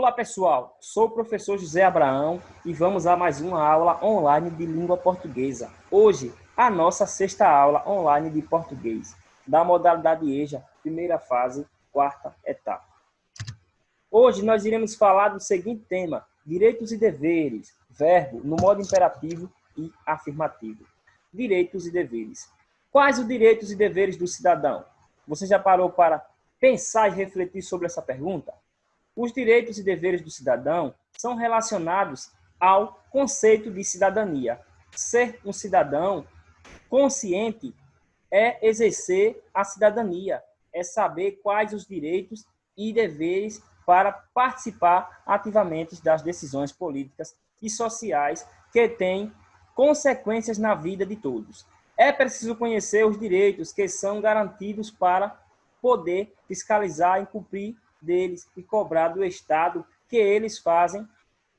Olá, pessoal. Sou o professor José Abraão e vamos a mais uma aula online de língua portuguesa. Hoje, a nossa sexta aula online de português, da modalidade EJA, primeira fase, quarta etapa. Hoje, nós iremos falar do seguinte tema: direitos e deveres, verbo no modo imperativo e afirmativo. Direitos e deveres. Quais os direitos e deveres do cidadão? Você já parou para pensar e refletir sobre essa pergunta? Os direitos e deveres do cidadão são relacionados ao conceito de cidadania. Ser um cidadão consciente é exercer a cidadania, é saber quais os direitos e deveres para participar ativamente das decisões políticas e sociais que têm consequências na vida de todos. É preciso conhecer os direitos que são garantidos para poder fiscalizar e cumprir deles e cobrar do Estado que eles fazem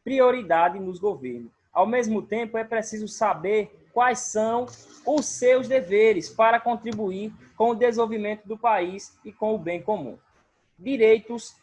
prioridade nos governos. Ao mesmo tempo, é preciso saber quais são os seus deveres para contribuir com o desenvolvimento do país e com o bem comum. Direitos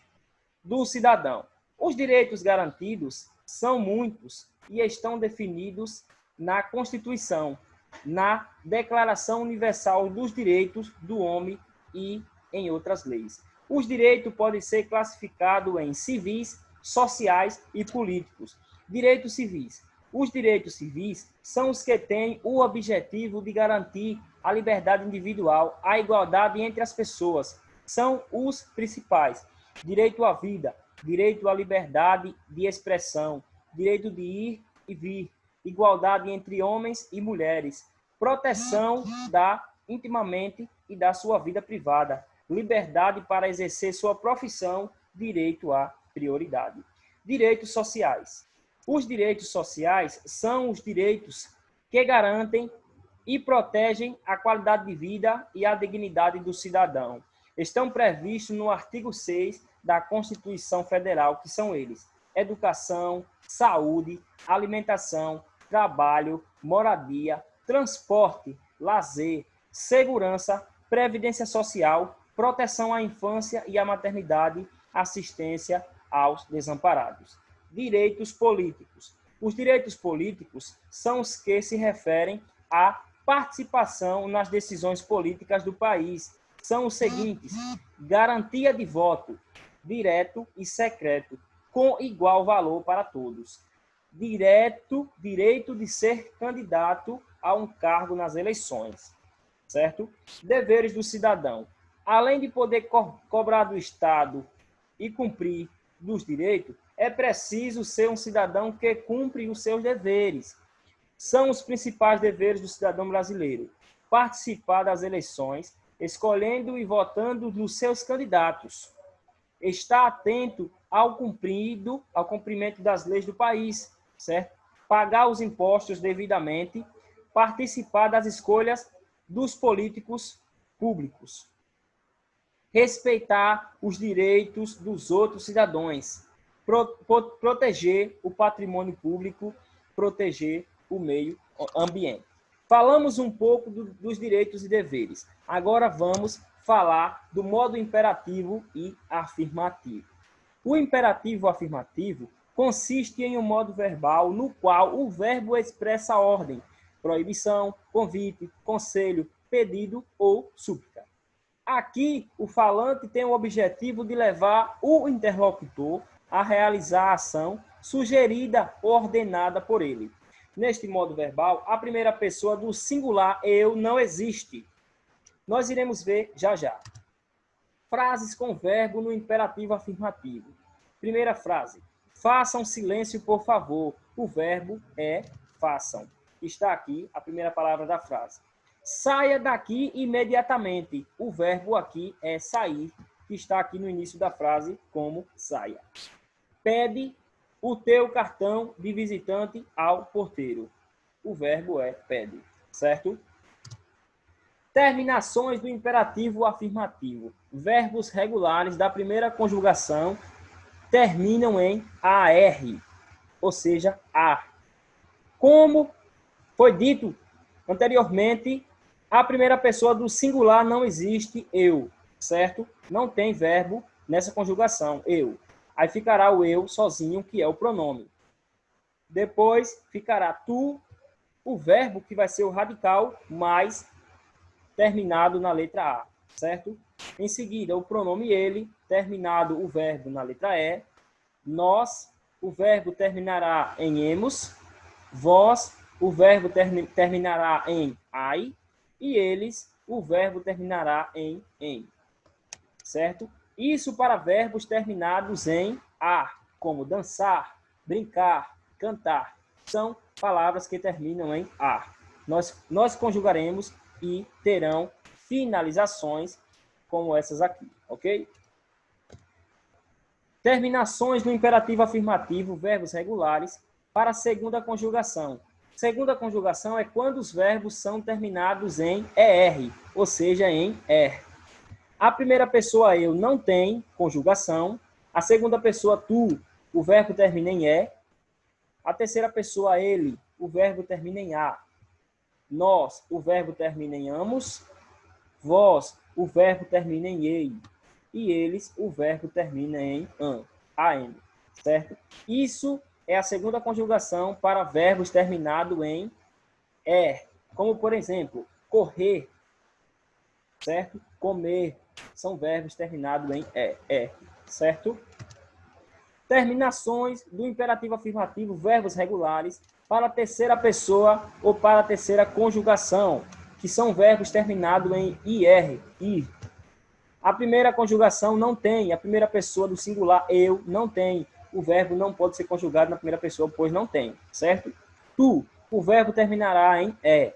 do cidadão. Os direitos garantidos são muitos e estão definidos na Constituição, na Declaração Universal dos Direitos do Homem e em outras leis. Os direitos podem ser classificados em civis, sociais e políticos. Direitos civis. Os direitos civis são os que têm o objetivo de garantir a liberdade individual, a igualdade entre as pessoas. São os principais. Direito à vida, direito à liberdade de expressão, direito de ir e vir, igualdade entre homens e mulheres, proteção da intimamente e da sua vida privada, liberdade para exercer sua profissão, direito à prioridade. Direitos sociais. Os direitos sociais são os direitos que garantem e protegem a qualidade de vida e a dignidade do cidadão. Estão previstos no artigo 6 da Constituição Federal, que são eles: educação, saúde, alimentação, trabalho, moradia, transporte, lazer, segurança, previdência social, proteção à infância e à maternidade, assistência aos desamparados. Direitos políticos. Os direitos políticos são os que se referem à participação nas decisões políticas do país. São os seguintes: garantia de voto, direto e secreto, com igual valor para todos. Direito de ser candidato a um cargo nas eleições, certo? Deveres do cidadão. Além de poder cobrar do Estado e cumprir dos direitos, é preciso ser um cidadão que cumpre os seus deveres. São os principais deveres do cidadão brasileiro: participar das eleições, escolhendo e votando nos seus candidatos, estar atento ao cumprimento das leis do país, certo? Pagar os impostos devidamente, participar das escolhas dos políticos públicos, respeitar os direitos dos outros cidadãos, proteger o patrimônio público, proteger o meio ambiente. Falamos um pouco dos direitos e deveres. Agora vamos falar do modo imperativo e afirmativo. O imperativo afirmativo consiste em um modo verbal no qual o verbo expressa a ordem: proibição, convite, conselho, pedido ou súplica. Aqui, o falante tem o objetivo de levar o interlocutor a realizar a ação sugerida ou ordenada por ele. Neste modo verbal, a primeira pessoa do singular eu não existe. Nós iremos ver já já. Frases com verbo no imperativo afirmativo. Primeira frase: façam silêncio, por favor. O verbo é façam. Está aqui a primeira palavra da frase. Saia daqui imediatamente. O verbo aqui é sair, que está aqui no início da frase como saia. Pede o teu cartão de visitante ao porteiro. O verbo é pede, certo? Terminações do imperativo afirmativo. Verbos regulares da primeira conjugação terminam em AR, ou seja, a. Como foi dito anteriormente, a primeira pessoa do singular não existe eu, certo? Não tem verbo nessa conjugação, eu. Aí ficará o eu sozinho, que é o pronome. Depois ficará tu, o verbo que vai ser o radical mais terminado na letra A, certo? Em seguida, o pronome ele, terminado o verbo na letra E. Nós, o verbo terminará em emos. Vós, o verbo terminará em ai. E eles, o verbo terminará em em. Certo? Isso para verbos terminados em a, como dançar, brincar, cantar. São palavras que terminam em a. Nós conjugaremos e terão finalizações como essas aqui, ok? Terminações no imperativo afirmativo, verbos regulares, para a segunda conjugação. Segunda conjugação é quando os verbos são terminados em ER, ou seja, em ER. A primeira pessoa eu não tem conjugação. A segunda pessoa tu, o verbo termina em E. A terceira pessoa ele, o verbo termina em A. Nós, o verbo termina em amos. Vós, o verbo termina em ei. E eles, o verbo termina em an, certo? Isso é a segunda conjugação para verbos terminados em er, como por exemplo, correr, certo? Comer, são verbos terminados em certo? Terminações do imperativo afirmativo, verbos regulares, para a terceira pessoa ou para a terceira conjugação, que são verbos terminados em ir, ir. A primeira conjugação não tem, a primeira pessoa do singular, eu, não tem. O verbo não pode ser conjugado na primeira pessoa, pois não tem, certo? Tu, o verbo terminará em é.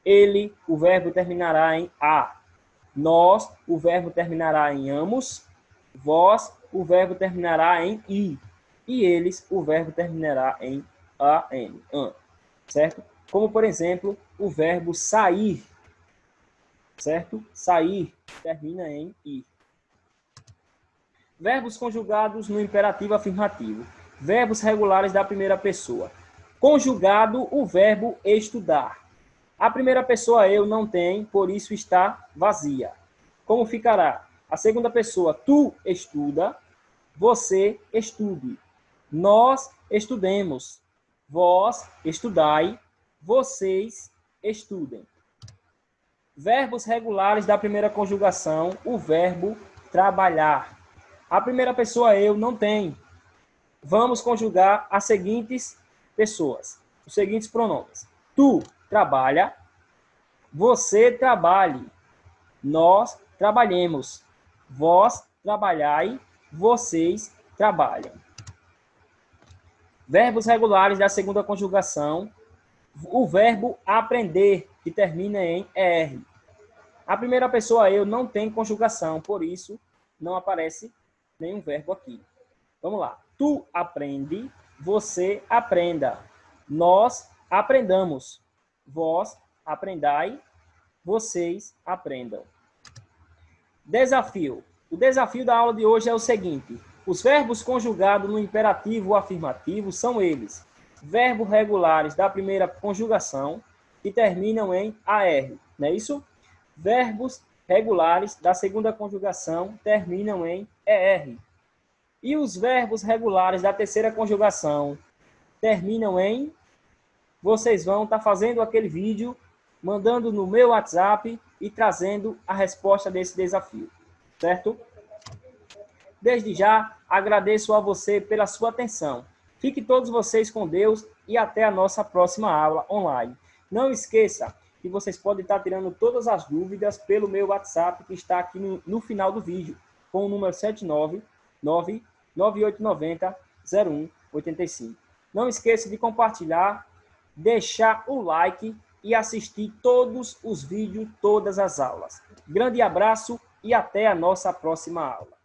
Ele, o verbo terminará em a. Nós, o verbo terminará em amos. Vós, o verbo terminará em i. E eles, o verbo terminará em an, certo? Como, por exemplo, o verbo sair, certo? Sair termina em ir. Verbos conjugados no imperativo afirmativo. Verbos regulares da primeira pessoa. Conjugado o verbo estudar. A primeira pessoa eu não tem, por isso está vazia. Como ficará? A segunda pessoa tu estuda, você estude. Nós estudemos. Vós estudai, vocês estudem. Verbos regulares da primeira conjugação, o verbo trabalhar. A primeira pessoa eu não tem. Vamos conjugar as seguintes pessoas, os seguintes pronomes. Tu trabalha, você trabalhe, nós trabalhemos, vós trabalhai, vocês trabalham. Verbos regulares da segunda conjugação, o verbo aprender, que termina em er. A primeira pessoa eu não tem conjugação, por isso não aparece nenhum verbo aqui. Vamos lá. Tu aprende, você aprenda, nós aprendamos, vós aprendai, vocês aprendam. Desafio. O desafio da aula de hoje é o seguinte: os verbos conjugados no imperativo afirmativo são eles: verbos regulares da primeira conjugação que terminam em AR, não é isso? Verbos regulares da segunda conjugação terminam em ER. E os verbos regulares da terceira conjugação terminam em... Vocês vão estar fazendo aquele vídeo, mandando no meu WhatsApp e trazendo a resposta desse desafio, certo? Desde já, agradeço a você pela sua atenção. Fiquem todos vocês com Deus e até a nossa próxima aula online. Não esqueça que vocês podem estar tirando todas as dúvidas pelo meu WhatsApp, que está aqui no final do vídeo, com o número 799-9890-0185. Não esqueça de compartilhar, deixar o like e assistir todos os vídeos, todas as aulas. Grande abraço e até a nossa próxima aula.